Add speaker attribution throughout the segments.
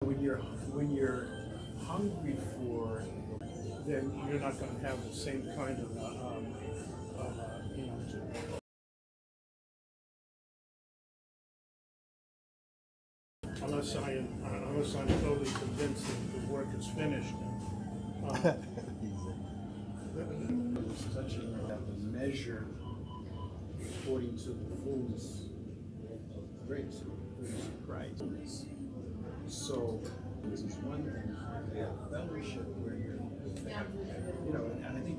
Speaker 1: When you're hungry for, then you're not going to have the same kind of you know. Unless I'm totally convinced that the work is finished.
Speaker 2: Such a measure according to the fullness of grace, the fullness of Christ. So this is one thing, you have fellowship where you're, and I think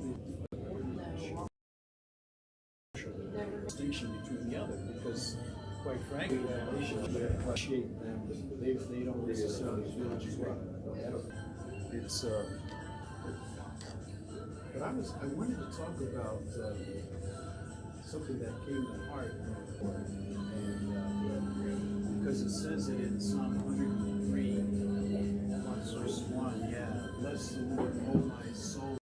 Speaker 2: the distinction between the other, because quite frankly, they should appreciate them. They don't necessarily feel what you want. It's but I wanted to talk about something that came to heart, and because it says it in Psalm 103, verse 1. Yeah, bless the Lord, O my soul.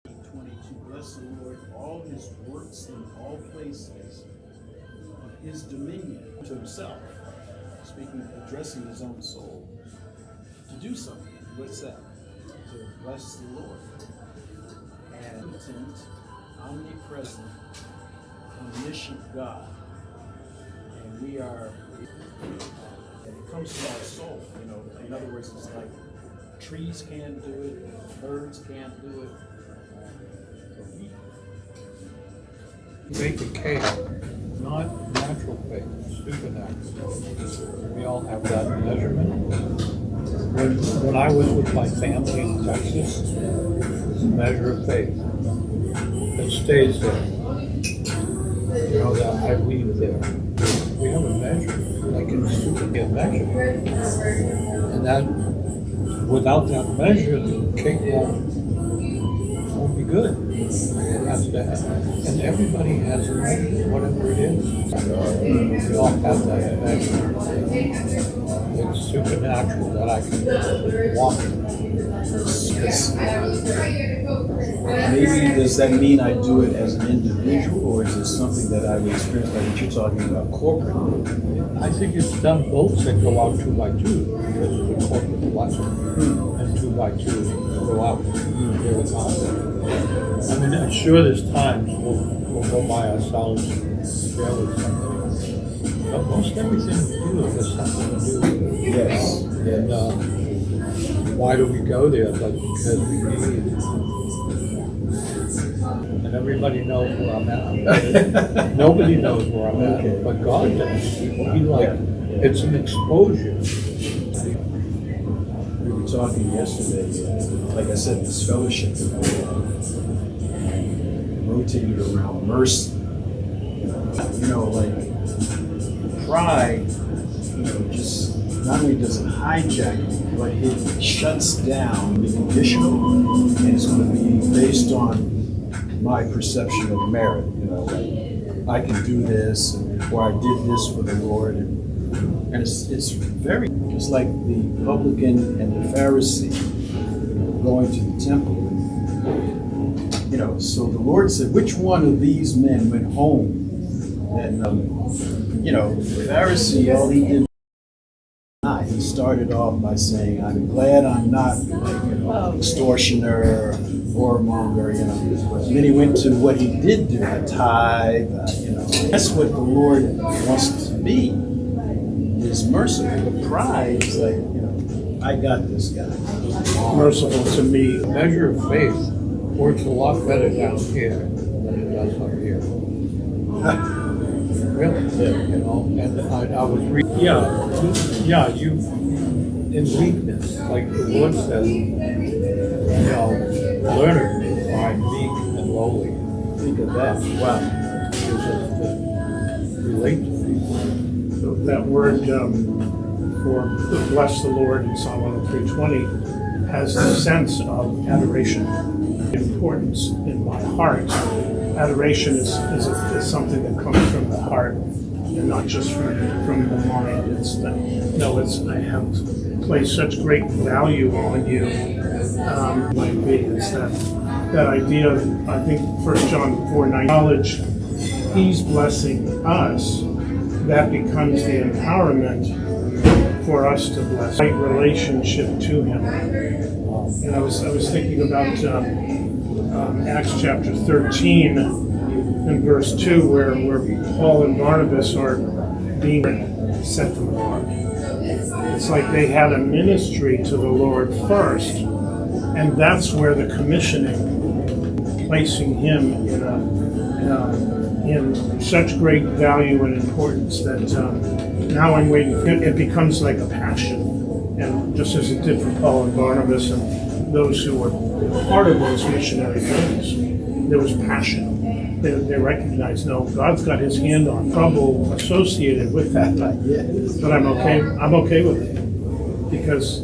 Speaker 2: 22. Bless the Lord, all His works in all places of His dominion to Himself. Speaking, addressing His own soul. To do something. What's that? To bless the Lord. And omnipotent, omnipresent, omniscient God. And we are, and it comes to our soul, in other words, it's like trees can't do it, birds can't do it.
Speaker 3: Faith decay, not natural faith, supernatural. We all have that measurement. When I was with my family in Texas, it's a measure of faith. It stays there. That I leave there. We have a measure, like in a measure. And that, without that measure, the cake won't be good. Has to have. And everybody has a measure, whatever it is. We all have that measure. It's supernatural that I can walk in.
Speaker 2: Maybe does that mean I do it as an individual, or is it something that I would experience like what you're talking about corporately?
Speaker 3: I think it's done boats that go out 2 by 2 because of the corporate blessing, and 2 by 2 go out. I mean, I'm sure there's times we'll go by ourselves and share with somebody, but most everything we do has something to do with it.
Speaker 2: Yes.
Speaker 3: And why do we go there? But because we need. And everybody knows where I'm at. Nobody knows where I'm at, but God does. It's an exposure.
Speaker 2: We were talking yesterday, like I said, this fellowship rotated around mercy. Like pride, just not only does it hijack you, but it shuts down the conditional, and it's going to be based on my perception of merit. Like I can do this, or I did this for the Lord, and it's very just like the publican and the Pharisee going to the temple. So the Lord said, which one of these men went home? And the Pharisee, all he did. He started off by saying, I'm glad I'm not extortioner, whoremonger, And then he went to what he did do, the tithe, That's what the Lord wants us to be, is merciful. The pride is like, I got this guy.
Speaker 1: Merciful to me.
Speaker 3: The measure of faith works a lot better down here than it does up here. Really? Yeah. And I was reading. Yeah, you in weakness, like the Lord says, learn of me, for I'm meek and lowly.
Speaker 2: Think of that. Wow.
Speaker 3: Relate to me.
Speaker 1: So that word for bless the Lord in Psalm 103:20 has the sense of adoration. Importance in my heart. Adoration is something that comes from the heart and not just from the mind. It's I have placed such great value on you. Might be is that idea of, I think 1 John 4:9, knowledge He's blessing us that becomes the empowerment for us to bless, right relationship to Him. And I was thinking about Acts chapter 13 and verse 2, where Paul and Barnabas are being sent to the Lord. It's like they had a ministry to the Lord first, and that's where the commissioning, placing Him in such great value and importance that now I'm waiting for Him. It becomes like a passion, and just as it did for Paul and Barnabas and those who were part of those missionary things, there was passion. They recognized, no, God's got His hand on trouble associated with that, but I'm okay. I'm okay with it because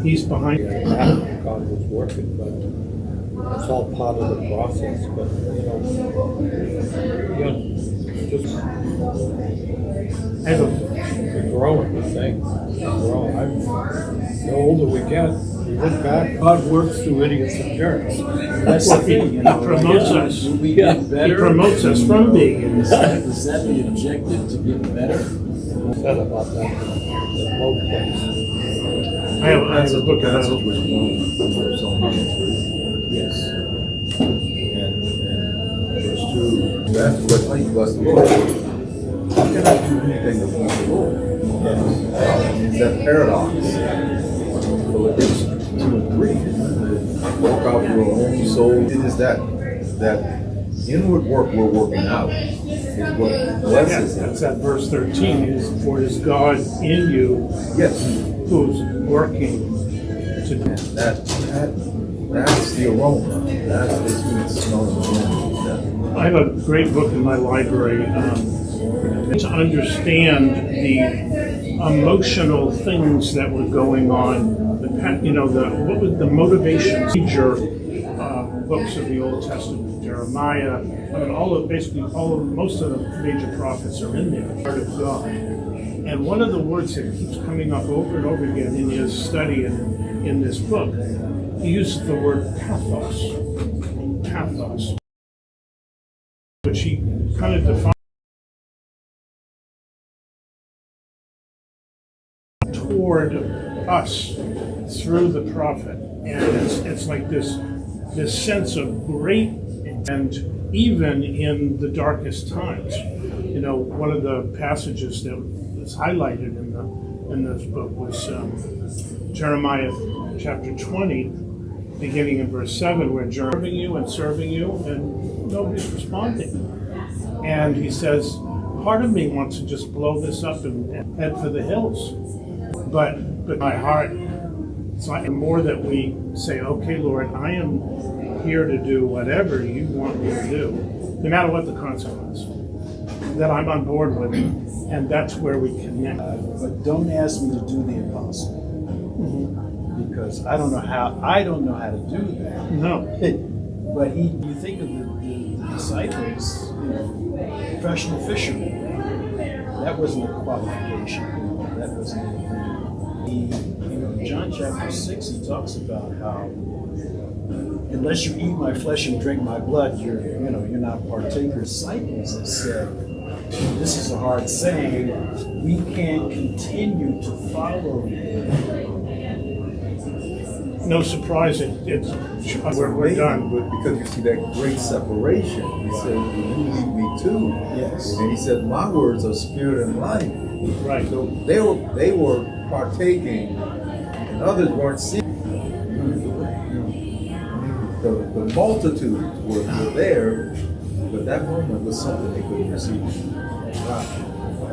Speaker 1: He's behind it.
Speaker 3: God was working, but it's all part of the process. But just we're growing. The thing, we're growing. The older we get, we look back. God works through idiots and jerks.
Speaker 2: That's the thing,
Speaker 1: He promotes us.
Speaker 2: We get
Speaker 1: He
Speaker 2: better.
Speaker 1: promotes us from being in
Speaker 2: Is that the objective, to get better?
Speaker 3: Said about that the low place.
Speaker 1: I have a book
Speaker 4: That's
Speaker 1: about
Speaker 4: what was one of so many.
Speaker 2: Yes.
Speaker 4: And verse 2, that's what I bless the Lord. How can I do anything to bless the Lord? It's that paradox. Philippians 2 and 3. Work out your own soul. It is that inward work we're working out is what blesses
Speaker 1: That's
Speaker 4: us.
Speaker 1: that verse 13 is, for it is God in you
Speaker 4: Yes.
Speaker 1: who's working to do.
Speaker 4: That's the aroma. That's basically the smell of the aroma.
Speaker 1: I have a great book in my library to understand the emotional things that were going on. What was the motivation? Major books of the Old Testament, Jeremiah. I mean, most of the major prophets are in there, part of God. And one of the words that keeps coming up over and over again in his study and in this book, he uses the word pathos. Pathos. Which he kind of defines toward us through the prophet. And it's like this sense of great, and even in the darkest times. One of the passages that was highlighted in this book was Jeremiah chapter 20, beginning in verse 7, where serving you, and nobody's responding. And he says, part of me wants to just blow this up and head for the hills. But my heart, it's like the more that we say, okay, Lord, I am here to do whatever you want me to do, no matter what the consequence, that I'm on board with it. And that's where we connect.
Speaker 2: But don't ask me to do the impossible. Because I don't know how to do that.
Speaker 1: No.
Speaker 2: But you think of the disciples, professional fishermen. That wasn't a qualification. That wasn't anything. In John chapter 6, he talks about how unless you eat my flesh and drink my blood, you're not partakers. Disciples have said, this is a hard saying, we can't continue to follow you.
Speaker 1: No surprise, we're done.
Speaker 4: But because you see that great separation, he said, "Will you lead me too?"
Speaker 2: Yes.
Speaker 4: And he said, "My words are spirit and life."
Speaker 1: Right.
Speaker 4: So they were partaking, and others weren't seeing. The multitudes were there, but that moment was something they couldn't receive.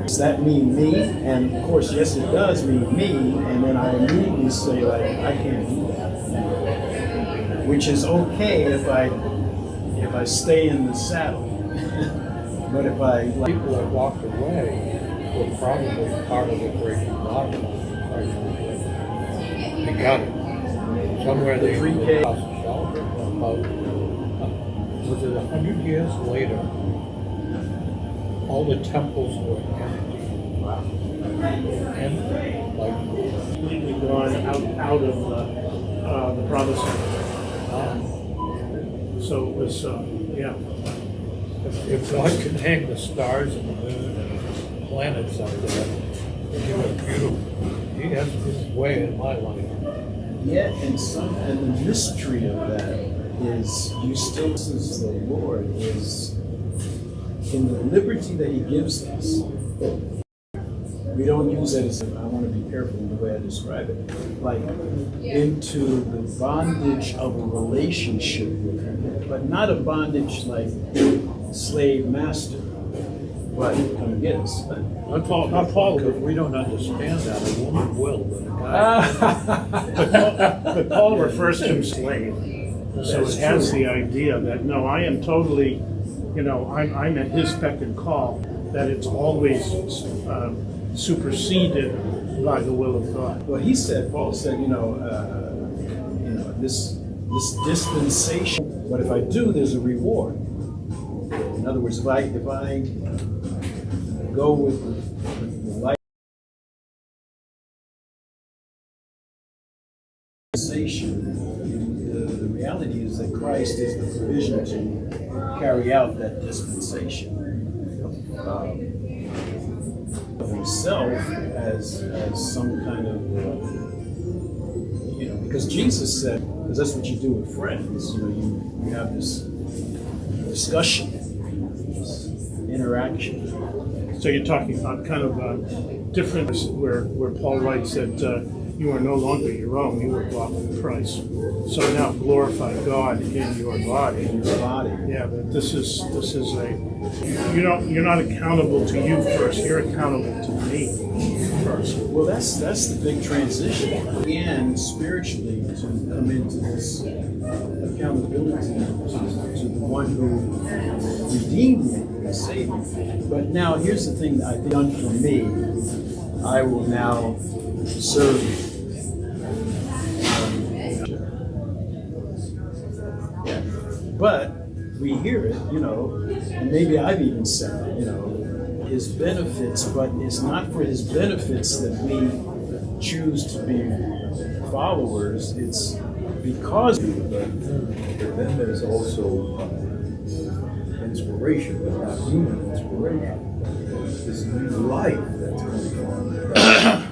Speaker 2: Does that mean me? And of course, yes, it does mean me. And then I immediately say, I can't do that. Which is okay if I stay in the saddle. But if
Speaker 3: People that walked away were probably part of the great model. They got it. Somewhere they
Speaker 2: The 3K.
Speaker 3: lost shelter. Was it 100 years later? All the temples were empty.
Speaker 1: Completely gone out of the promised land. So it was,
Speaker 3: If God could hang the stars and the moon and planets out there. He was beautiful. He has his way in my life.
Speaker 2: Yeah, and the mystery of that is you still as the Lord is in the liberty that He gives us. We don't use it as, I want to be careful in the way I describe it, like into the bondage of a relationship with Him, but not a bondage like slave master, but come get us.
Speaker 3: Not Paul, because we don't understand that. A woman will, but a guy.
Speaker 1: But Paul refers to him slave. So it has the idea that, no, I am totally, I'm at his beck and call, that it's always superseded by the will of God.
Speaker 2: Well, Paul said, this dispensation, but if I do, there's a reward. In other words, if I go with the light dispensation, the reality is that Christ is the provision to carry out that dispensation. Of himself as some kind of because Jesus said, because that's what you do with friends, you have this discussion, this interaction.
Speaker 1: So you're talking about kind of difference where Paul writes that you are no longer your own, you were bought with a price. So now glorify God in your body.
Speaker 2: In your body.
Speaker 1: Yeah, but this is you're not accountable to you first, you're accountable to me first.
Speaker 2: Well, that's the big transition. And spiritually to come into this accountability to the one who redeemed me and saved me. But now here's the thing that I've done for me. I will now serve you. But we hear it, and maybe I've even said it, his benefits, but it's not for his benefits that we choose to be followers. It's because
Speaker 4: But then there's also inspiration, but not human inspiration. This new life that's coming on.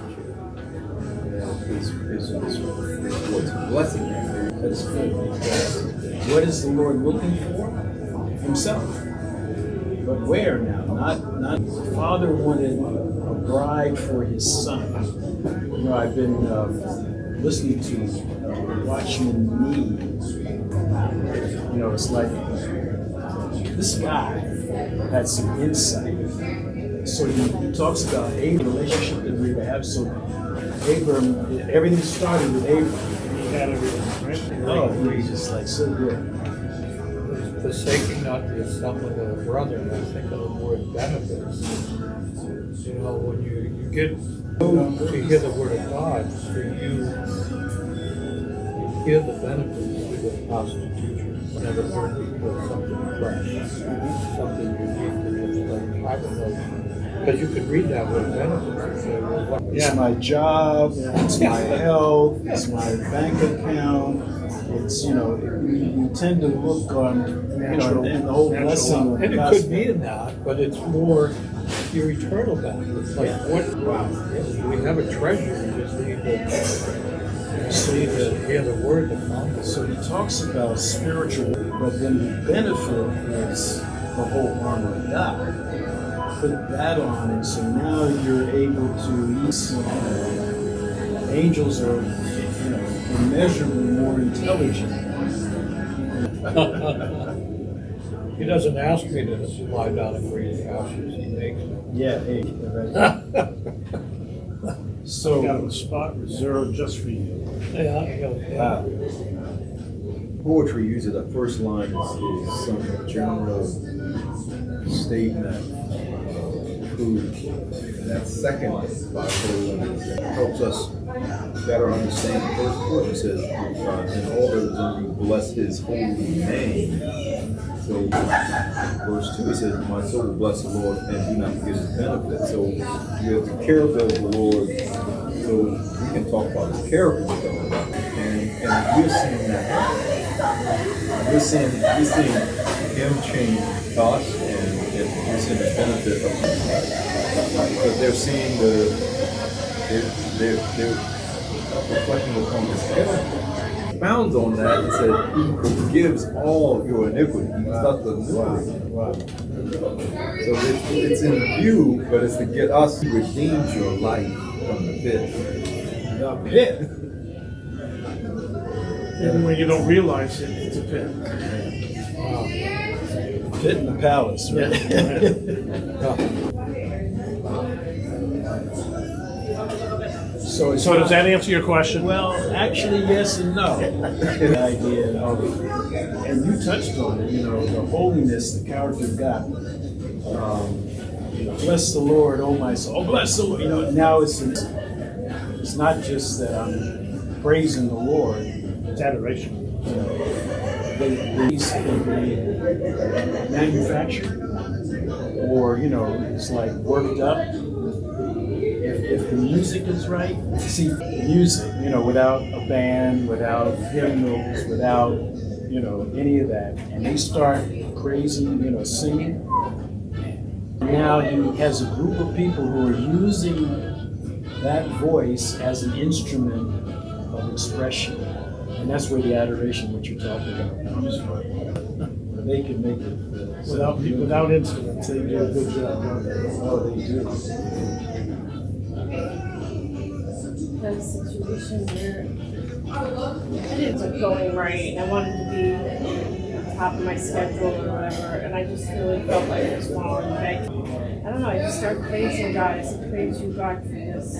Speaker 4: Is what's blessing you.
Speaker 2: that's good. Because what is the Lord looking for? Himself. But where now? Not the Father wanted a bride for his son. I've been listening to Watchman Nee. It's like this guy had some insight. So he talks about a relationship that we have. So Abram, everything started with Abram.
Speaker 1: He had everything, right?
Speaker 2: Oh, he's just like so good.
Speaker 3: Forsaking not the assembling of the brethren, I think of the word benefits. When you get to hear the word of God, for you hear the benefits through the apostle teacher. Whenever heard people something fresh, something unique, and it's like, I don't know. Because you could read that word benefits and say, well, what?
Speaker 2: It's my job, it's my health, it's my bank account. It's, you tend to look on, and the whole blessing of
Speaker 3: And it
Speaker 2: God's
Speaker 3: could be in that, but it's more your eternal benefits. Like, wow, we have a treasure, we just need to hear the word to come.
Speaker 2: So he talks about spiritual, but then the benefit is the whole armor of God. Put that on, and so now you're able to eat. Angels are, immeasurably more intelligent.
Speaker 3: He doesn't ask me to lie down in green pastures, he makes me.
Speaker 2: Yeah, So
Speaker 1: We got a spot reserved just for you.
Speaker 3: Yeah.
Speaker 4: Poetry usually the first line is some general statement proof. And that second Bible helps us better understand the first word. It says, in all that is done, you bless his holy name. So verse 2, it says, my soul will bless the Lord and do not forget his benefits. So you have the character of the Lord. So we can talk about his character. And we're seeing that. We're seeing him change us, and we're seeing the benefit of his life. Because they're seeing they're reflecting upon his character. Expounds on that and said, he forgives all your iniquity. He's not the iniquity.
Speaker 2: Wow.
Speaker 4: So it's in view, but it's to get us to redeem your life from the pit.
Speaker 2: The pit.
Speaker 1: Even when you don't realize it, it's a pit.
Speaker 2: Pit in the palace, right? So
Speaker 1: does that answer your question?
Speaker 2: Well, actually, yes and no. The idea of, and you touched on it, the holiness, the character of God. Bless the Lord, oh my soul. Oh, bless the Lord. Now it's not just that I'm praising the Lord.
Speaker 1: It's adoration.
Speaker 2: They manufactured, or it's like worked up. If the music is right, see music, without a band, without hymnals, without any of that, and they start praising, singing. Now he has a group of people who are using that voice as an instrument of expression. And that's where the adoration, what you're talking about, comes from. They can make it
Speaker 1: Without instruments, they do a good job, don't they?
Speaker 2: Oh, they do.
Speaker 5: Had a situation where I didn't keep going right. I wanted to be on top of my schedule or whatever, and I just really felt like it was falling back. I don't know, I just started praising God. I said, praise you, God, for this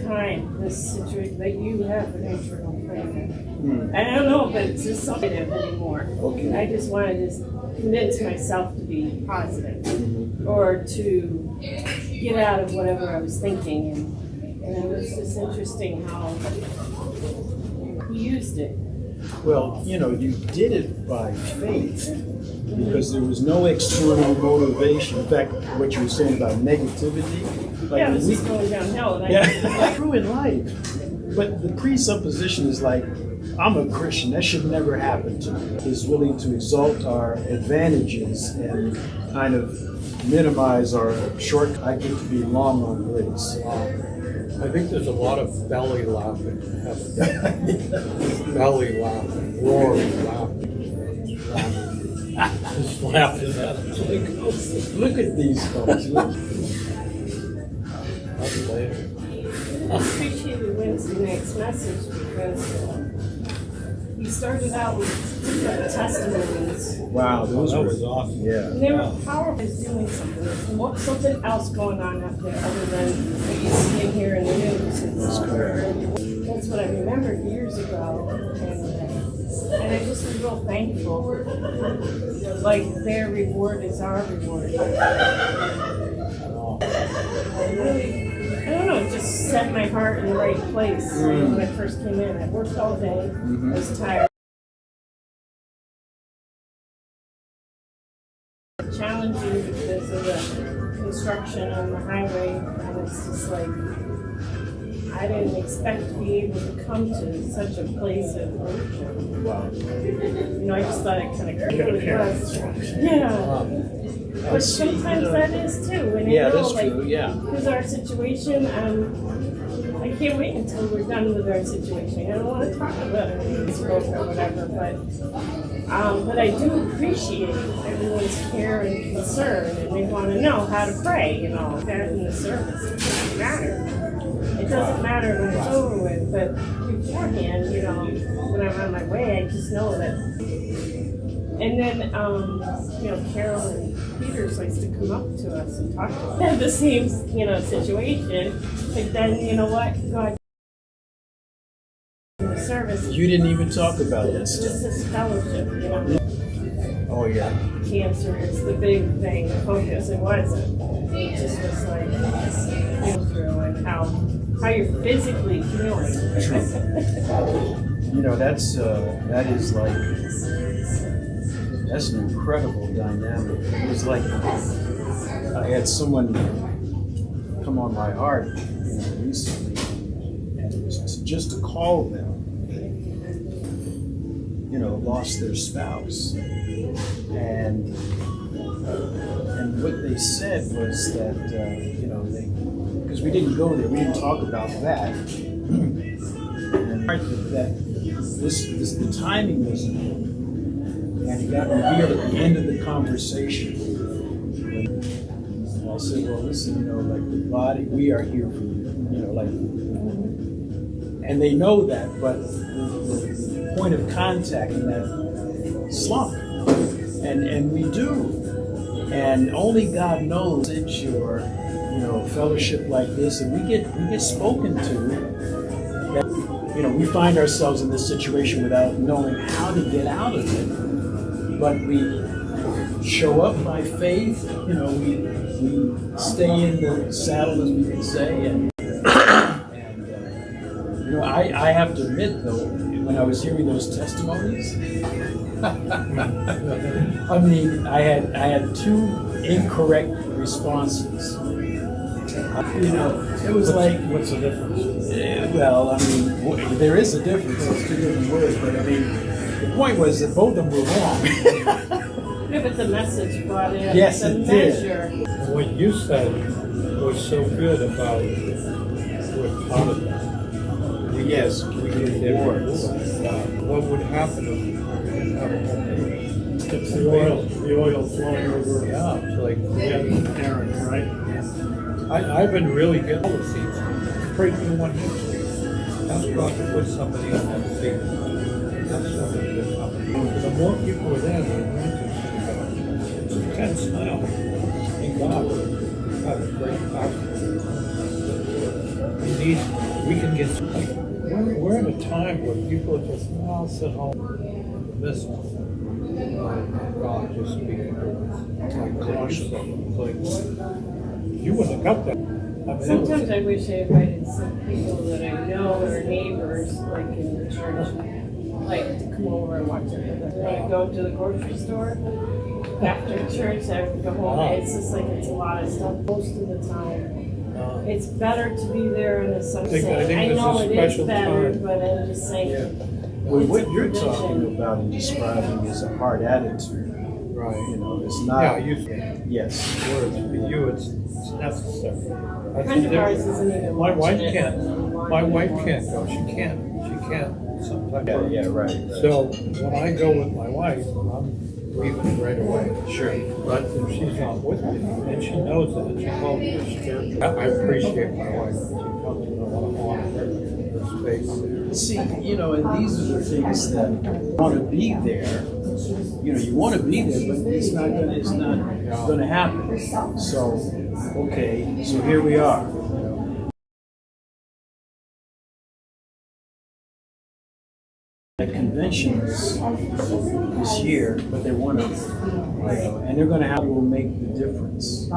Speaker 5: time, this situation that you have an internal prayer. And I don't know if it's just something anymore.
Speaker 2: Okay.
Speaker 5: I just wanted to convince myself to be positive or to get out of whatever I was thinking. And it was just interesting how he used it.
Speaker 2: Well, you did it by faith because there was no external motivation. In fact, what you were saying about negativity,
Speaker 5: Yeah, it was just going downhill. And
Speaker 2: yeah, true in life. But the presupposition is like, I'm a Christian. That should never happen to me. Is willing to exalt our advantages and kind of minimize our short. I get to be long on grace.
Speaker 3: I think there's a lot of belly laughing in heaven. Belly laughing, roaring laughing. Just laughing at it.
Speaker 2: Look at these folks.
Speaker 3: Unbelievable.
Speaker 5: I appreciated Wednesday night's message because he started out with different testimonies.
Speaker 2: Wow, those
Speaker 3: That
Speaker 2: were
Speaker 3: was awesome.
Speaker 2: yeah.
Speaker 5: And they were powerful as doing something. There's something else going on up there other than what you see and hear in the news. That's what I remembered years ago. And I just was real thankful. Like their reward is our reward. I don't know, it just set my heart in the right place when I first came in. I worked all day, I was tired. Challenging because of the construction on the highway, and it's just like I didn't expect to be able to come to such a place of worship.
Speaker 2: Wow.
Speaker 5: I just thought it kind of
Speaker 1: You got a
Speaker 5: really
Speaker 1: parent.
Speaker 5: was. Yeah. But sometimes that is too. And
Speaker 2: Yeah,
Speaker 5: I know,
Speaker 2: that's
Speaker 5: like,
Speaker 2: true. Yeah.
Speaker 5: because our situation, I can't wait until we're done with our situation. I don't want to talk about it in Facebook or whatever, but I do appreciate everyone's care and concern, and they want to know how to pray, that in the service. It doesn't matter. It doesn't matter when it's over with, but beforehand, when I'm on my way, I just know that. And then, Carol and Peters likes to come up to us and talk to us. Have the same, situation, but then, you know what, God, in the service,
Speaker 2: You didn't even talk about that
Speaker 5: it's
Speaker 2: stuff.
Speaker 5: just this fellowship,
Speaker 2: Oh yeah.
Speaker 5: Cancer is the big thing, the focus, it wasn't. It just was like, go through and how you're physically feeling.
Speaker 2: That's an incredible dynamic. It was like I had someone come on my heart recently, and it was just to call them, lost their spouse, and And what they said was that, because we didn't go there, we didn't talk about that. And that the timing was important. And it got revealed at the end of the conversation. And I said, well, listen, like the body, we are here for you. And they know that, but the point of contact in that slump. And we do. And only God knows it's your, fellowship like this, and we get spoken to. That, we find ourselves in this situation without knowing how to get out of it. But we show up by faith. We stay in the saddle, as we can say, and I have to admit though, when I was hearing those testimonies. I mean, I had two incorrect responses. It was like,
Speaker 1: What's the difference?
Speaker 2: well, I mean, there is a difference. It's two different words, but I mean, the point was that both of them were wrong.
Speaker 5: Yeah, but the message brought in
Speaker 2: Yes,
Speaker 5: the
Speaker 2: it did.
Speaker 5: measure.
Speaker 3: What you said was so good about what Potiphar.
Speaker 2: Yes, we did words.
Speaker 3: What would happen if we didn't have a whole meal?
Speaker 1: It's the oil flowing over.
Speaker 3: Yeah, it's like,
Speaker 1: Aaron, right?
Speaker 3: I've been really good with seats. Pray for one here. Ask God to put somebody on that seat. That's somebody to come. The more people are there, the anointing's going to go. It's intense now. Thank God. God is great power. We can get, we're in a time where people are just, I'll sit home and miss God just speaking to us. It's like Colossians. It's like, you wouldn't have got that. I mean,
Speaker 5: Sometimes I wish I invited some people that I know or neighbors, like in the church, like to come over and watch it with us. I go to the grocery store after church, I would go home. It's just like it's a lot of stuff most of the time. It's better to be there on a Sunday.
Speaker 3: I think
Speaker 5: I
Speaker 3: this
Speaker 5: know
Speaker 3: is a
Speaker 5: it is
Speaker 3: special
Speaker 5: better,
Speaker 3: time.
Speaker 5: but I'm just saying.
Speaker 2: Well,
Speaker 5: It's
Speaker 2: what
Speaker 5: a
Speaker 2: you're
Speaker 5: provision.
Speaker 2: talking about and describing is a hard attitude.
Speaker 3: Right.
Speaker 2: It's not.
Speaker 3: Yeah, you say
Speaker 2: Yes.
Speaker 3: words, for you, it's necessary.
Speaker 5: A
Speaker 3: That's
Speaker 5: friend
Speaker 3: the
Speaker 5: of ours
Speaker 3: difference.
Speaker 5: isn't even
Speaker 3: My wife
Speaker 5: watching it.
Speaker 3: can't. My wife can't go. She can't sometimes.
Speaker 2: Right.
Speaker 3: So when I go with my wife, I'm leaving right away.
Speaker 2: Sure.
Speaker 3: But if she's not with me, and she knows that, she calls me spiritual. I appreciate my wife. She comes and I want to honor her space.
Speaker 2: See, and these are the things that want to be there. You want to be there, but it's not gonna happen. So, okay, so here we are. The convention is this year, but they want to, and they're going to have will make the difference.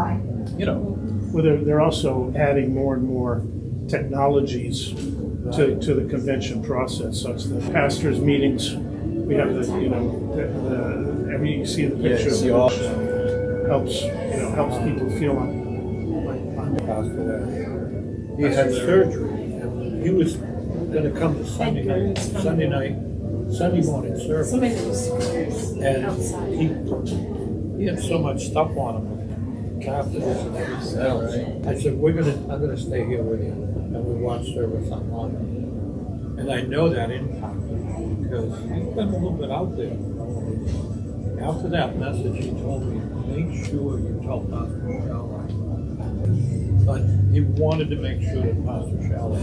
Speaker 1: Well, they're also adding more and more technologies to the convention process, such that pastors' meetings, we have you see the picture.
Speaker 2: see all.
Speaker 1: Helps people feel on.
Speaker 3: Pastor there. He had surgery, and he was going to come to Sunday morning service.
Speaker 5: Somebody was
Speaker 3: And
Speaker 5: outside.
Speaker 3: he had so much stuff on him, catheters and everything else. I said, I'm gonna stay here with you, and we watch service online. And I know that impacted him because he's been a little bit out there. After that message, he told me, make sure you tell Pastor Shalom. But he wanted to make sure that Pastor Shalom